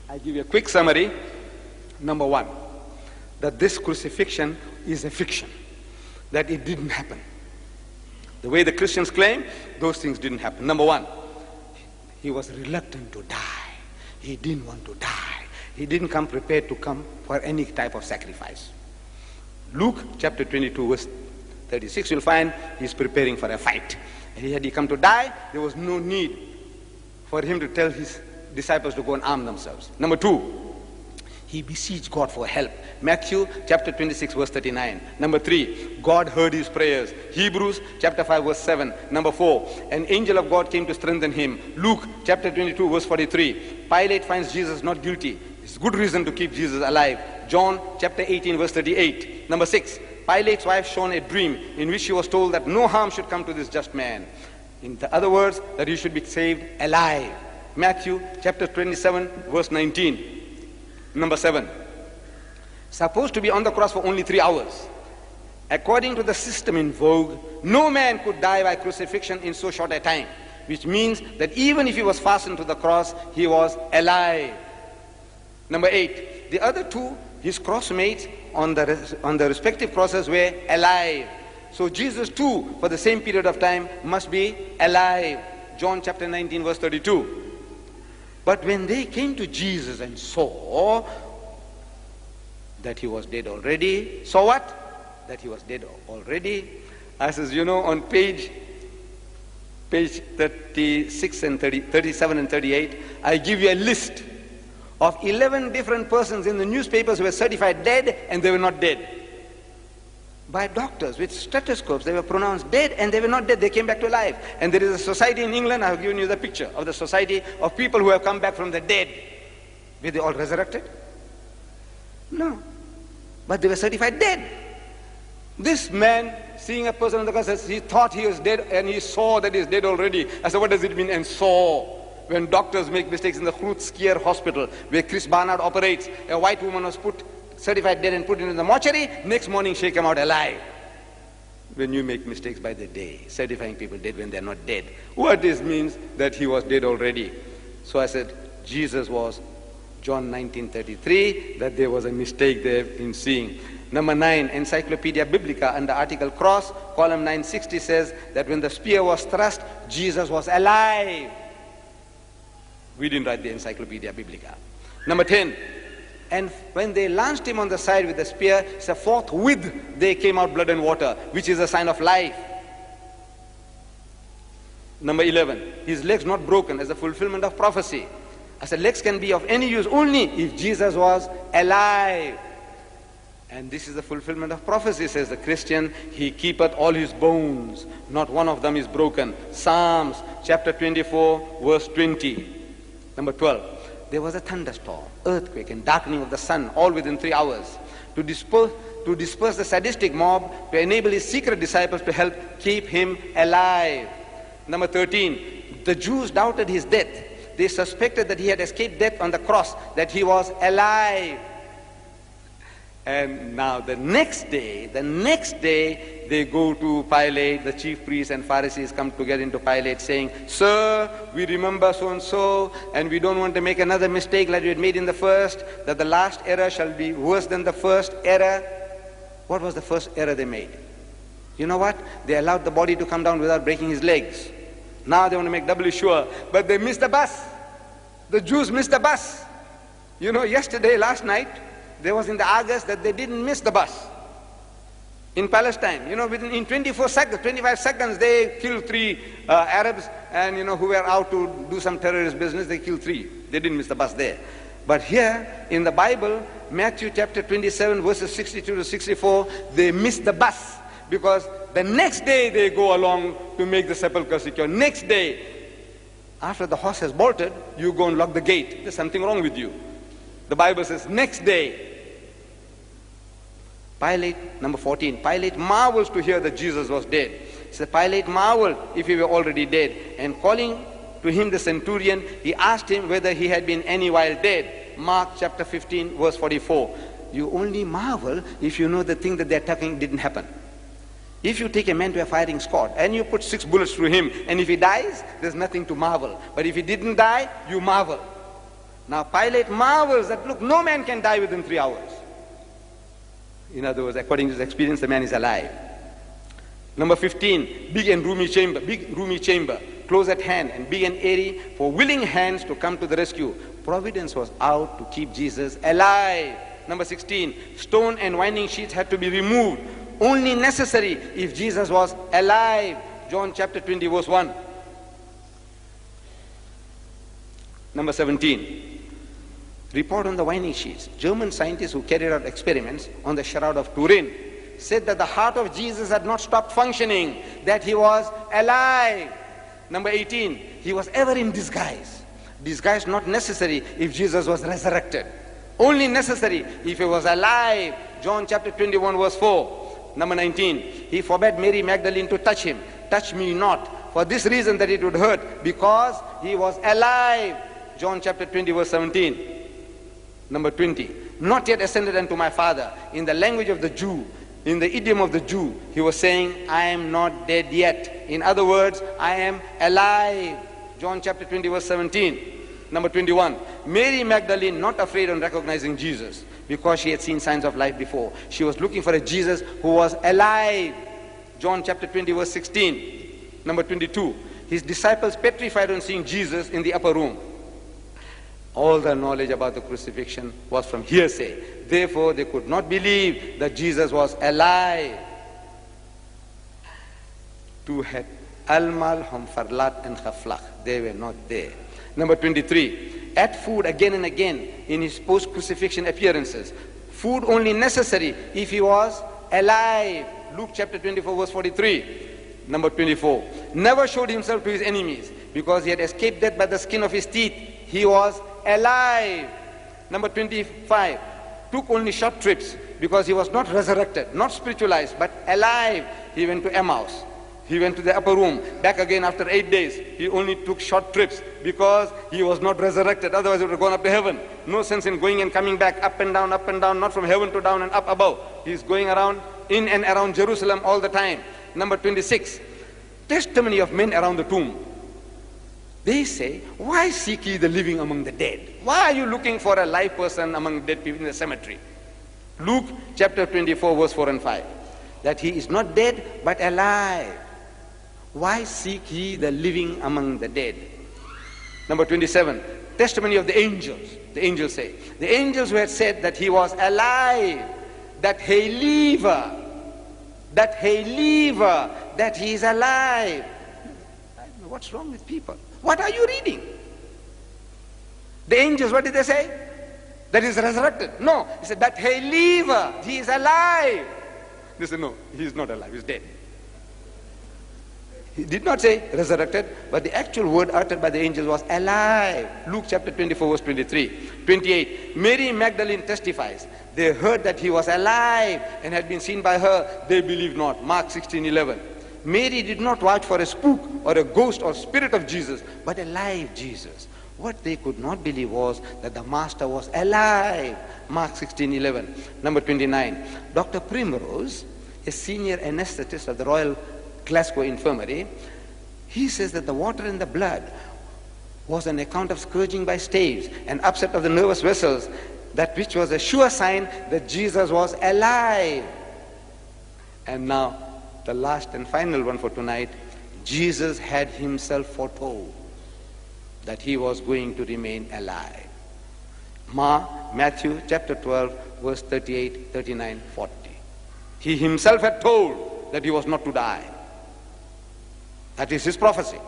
I give you a quick summary. Number one, that this crucifixion is a fiction, that it didn't happen. The way the Christians claim, those things didn't happen. Number one, he was reluctant to die. He didn't want to die. He didn't come prepared to come for any type of sacrifice. Luke chapter 22 verse 36, you'll find he's preparing for a fight. And had he come to die, there was no need for him to tell his disciples to go and arm themselves. Number two, he beseeched God for help. Matthew chapter 26 verse 39. Number three, God heard his prayers. Hebrews chapter 5 verse 7. Number four, an angel of God came to strengthen him. Luke chapter 22 verse 43. Pilate finds Jesus not guilty. It's good reason to keep Jesus alive. John chapter 18 verse 38. Number six, Pilate's wife shown a dream in which she was told that no harm should come to this just man. In other words, that he should be saved alive. Matthew chapter 27 verse 19. Number seven, supposed to be on the cross for only 3 hours. According to the system in vogue, no man could die by crucifixion in so short a time, which means that even if he was fastened to the cross, he was alive. Number eight, the other two, his crossmates on the respective crosses, were alive. So Jesus too, for the same period of time, must be alive. John chapter 19 verse 32. But when they came to Jesus and saw that he was dead already, saw what? That he was dead already. As is, on page 36 and 37 and 38, I give you a list of 11 different persons in the newspapers who were certified dead and they were not dead. By doctors with stethoscopes, they were pronounced dead and they were not dead. They came back to life. And there is a society in England, I have given you the picture of the society of people who have come back from the dead. Were they all resurrected? No. But they were certified dead. This man, seeing a person on the cross, says he thought he was dead and he saw that he's dead already. I said, what does it mean, and saw? When doctors make mistakes in the Crucifixion hospital, where Chris Barnard operates, a white woman was certified dead and put into the mortuary, next morning she came out alive. When you make mistakes by the day, certifying people dead when they're not dead, what this means? That he was dead already. So I said, Jesus was John 19:33, that there was a mistake there in seeing. Number 9, Encyclopedia Biblica under article cross, column 960 says that when the spear was thrust, Jesus was alive. We didn't write the Encyclopedia Biblica. Number 10, and when they launched him on the side with the spear, so forthwith they came out blood and water, which is a sign of life. Number 11, his legs not broken as a fulfillment of prophecy. I said legs can be of any use only if Jesus was alive. And this is the fulfillment of prophecy, says the Christian. He keepeth all his bones, not one of them is broken. Psalms chapter 24 verse 20. Number 12, there was a thunderstorm, earthquake, and darkening of the sun, all within 3 hours, to disperse the sadistic mob, to enable his secret disciples to help keep him alive. Number 13, the Jews doubted his death. They suspected that he had escaped death on the cross, that he was alive. And now the next day, they go to Pilate, the chief priests and Pharisees come together into Pilate saying, Sir, we remember so-and-so, and we don't want to make another mistake like we had made in the first, that the last error shall be worse than the first error. What was the first error they made? You know what? They allowed the body to come down without breaking his legs. Now they want to make doubly sure, but they missed the bus. The Jews missed the bus. Last night, there was in the Argus that they didn't miss the bus. In Palestine, in 25 seconds, they killed 3 Arabs, and who were out to do some terrorist business, they killed 3. They didn't miss the bus there. But here, in the Bible, Matthew chapter 27, verses 62 to 64, they missed the bus, because the next day they go along to make the sepulchre secure. Next day, after the horse has bolted, you go and lock the gate. There's something wrong with you. The Bible says, next day. Pilate, number 14, Pilate marvels to hear that Jesus was dead. He said, Pilate marveled if he were already dead. And calling to him the centurion, he asked him whether he had been any while dead. Mark chapter 15, verse 44. You only marvel if you know the thing that they're talking didn't happen. If you take a man to a firing squad and you put 6 bullets through him, and if he dies, there's nothing to marvel. But if he didn't die, you marvel. Now Pilate marvels that, look, no man can die within 3 hours. In other words, according to his experience, the man is alive. Number 15, big and roomy chamber, close at hand and big and airy for willing hands to come to the rescue. Providence was out to keep Jesus alive. Number 16, stone and winding sheets had to be removed, only necessary if Jesus was alive. John chapter 20 verse 1. Number 17, report on the winding sheets. German scientists who carried out experiments on the Shroud of Turin said that the heart of Jesus had not stopped functioning, that he was alive. Number 18, he was ever in disguise. Disguise not necessary if Jesus was resurrected, only necessary if he was alive. John chapter 21 verse 4. Number 19, he forbade Mary Magdalene to touch him. Touch me not, for this reason, that it would hurt, because he was alive. John chapter 20 verse 17. Number 20, not yet ascended unto my Father. In the language of the Jew, in the idiom of the Jew, he was saying, I am not dead yet. In other words, I am alive. John chapter 20 verse 17. Number 21, Mary Magdalene not afraid on recognizing Jesus, because she had seen signs of life before. She was looking for a Jesus who was alive. John chapter 20 verse 16. Number 22, his disciples petrified on seeing Jesus in the upper room. All the knowledge about the crucifixion was from hearsay. Therefore, they could not believe that Jesus was alive. Two had Almal, Humfarlat and Khaflach. They were not there. Number 23, ate food again and again in his post-crucifixion appearances. Food only necessary if he was alive. Luke chapter 24 verse 43. Number 24, never showed himself to his enemies, because he had escaped death by the skin of his teeth. He was alive. Number 25, took only short trips, because he was not resurrected, not spiritualized, but alive. He went to Emmaus. He went to the upper room, back again after 8 days. He only took short trips because he was not resurrected. Otherwise he would have gone up to heaven. No sense in going and coming back, up and down, not from heaven to down and up above. He's going around, in and around Jerusalem all the time. Number 26, testimony of men around the tomb. They say, why seek ye the living among the dead? Why are you looking for a live person among dead people in the cemetery? Luke chapter 24 verse 4 and 5. That he is not dead but alive. Why seek ye the living among the dead? Number 27, testimony of the angels. The angels say, the angels who had said that he was alive, that he live, that he is alive. What's wrong with people? What are you reading? The angels, what did they say? That he is resurrected. No, he said that he live, he is alive. They said no, he is not alive, he is dead. He did not say resurrected, but the actual word uttered by the angels was alive. Luke chapter 24 verse 23. 28, Mary Magdalene testifies. They heard that he was alive and had been seen by her. They believed not. Mark 16:11. Mary did not watch for a spook or a ghost or spirit of Jesus, but a live Jesus. What they could not believe was that the Master was alive. Mark 16:11. Number 29, Dr. Primrose, a senior anesthetist of the Royal Glasgow Infirmary, he says that the water in the blood was an account of scourging by staves and upset of the nervous vessels, that which was a sure sign that Jesus was alive. And now, the last and final one for tonight, Jesus had himself foretold that he was going to remain alive. Matthew chapter 12 verse 38, 39, 40. He himself had told that he was not to die. That is his prophecy.